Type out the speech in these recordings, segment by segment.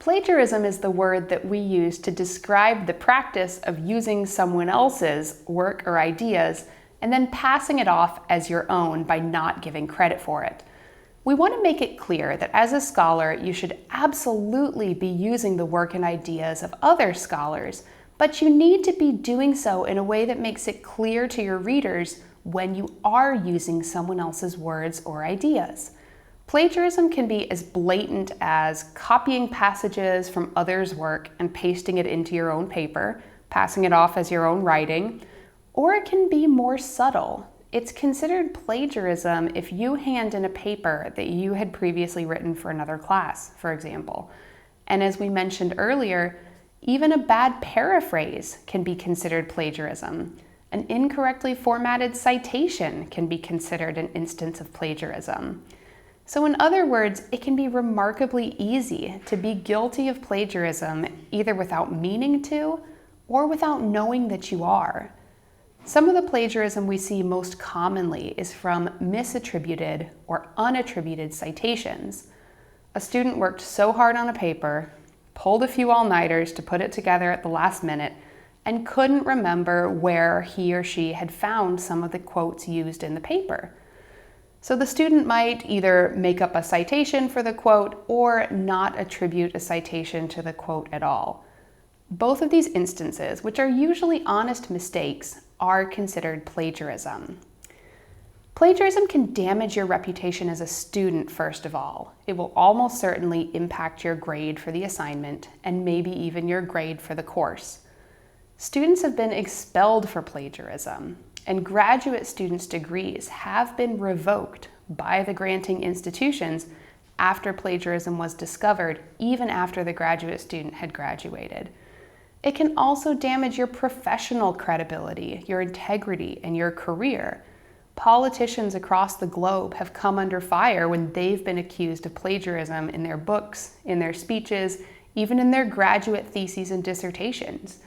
Plagiarism is the word that we use to describe the practice of using someone else's work or ideas and then passing it off as your own by not giving credit for it. We want to make it clear that as a scholar, you should absolutely be using the work and ideas of other scholars, but you need to be doing so in a way that makes it clear to your readers when you are using someone else's words or ideas. Plagiarism can be as blatant as copying passages from others' work and pasting it into your own paper, passing it off as your own writing, or it can be more subtle. It's considered plagiarism if you hand in a paper that you had previously written for another class, for example. And as we mentioned earlier, even a bad paraphrase can be considered plagiarism. An incorrectly formatted citation can be considered an instance of plagiarism. So in other words, it can be remarkably easy to be guilty of plagiarism either without meaning to or without knowing that you are. Some of the plagiarism we see most commonly is from misattributed or unattributed citations. A student worked so hard on a paper, pulled a few all-nighters to put it together at the last minute, and couldn't remember where he or she had found some of the quotes used in the paper. So the student might either make up a citation for the quote or not attribute a citation to the quote at all. Both of these instances, which are usually honest mistakes, are considered plagiarism. Plagiarism can damage your reputation as a student, first of all. It will almost certainly impact your grade for the assignment and maybe even your grade for the course. Students have been expelled for plagiarism, and graduate students' degrees have been revoked by the granting institutions after plagiarism was discovered, even after the graduate student had graduated. It can also damage your professional credibility, your integrity, and your career. Politicians across the globe have come under fire when they've been accused of plagiarism in their books, in their speeches, even in their graduate theses and dissertations.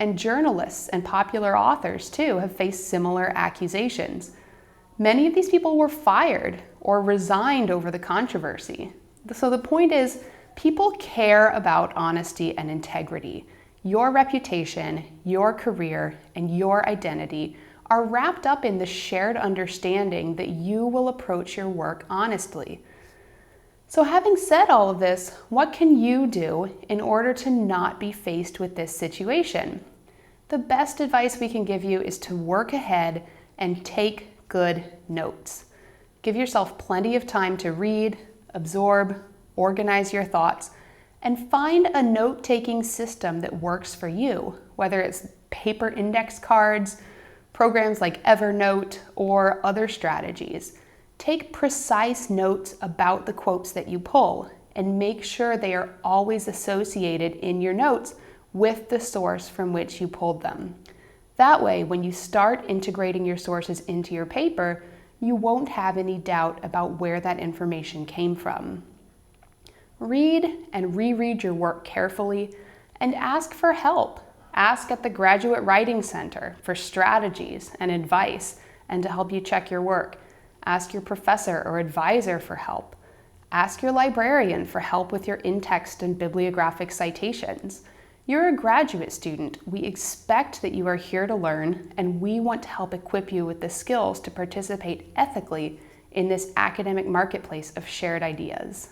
And journalists and popular authors, too, have faced similar accusations. Many of these people were fired or resigned over the controversy. So the point is, people care about honesty and integrity. Your reputation, your career, and your identity are wrapped up in the shared understanding that you will approach your work honestly. So having said all of this, what can you do in order to not be faced with this situation? The best advice we can give you is to work ahead and take good notes. Give yourself plenty of time to read, absorb, organize your thoughts, and find a note-taking system that works for you, whether it's paper index cards, programs like Evernote, or other strategies. Take precise notes about the quotes that you pull and make sure they are always associated in your notes with the source from which you pulled them. That way, when you start integrating your sources into your paper, you won't have any doubt about where that information came from. Read and reread your work carefully and ask for help. Ask at the Graduate Writing Center for strategies and advice and to help you check your work. Ask your professor or advisor for help. Ask your librarian for help with your in-text and bibliographic citations. You're a graduate student. We expect that you are here to learn, and we want to help equip you with the skills to participate ethically in this academic marketplace of shared ideas.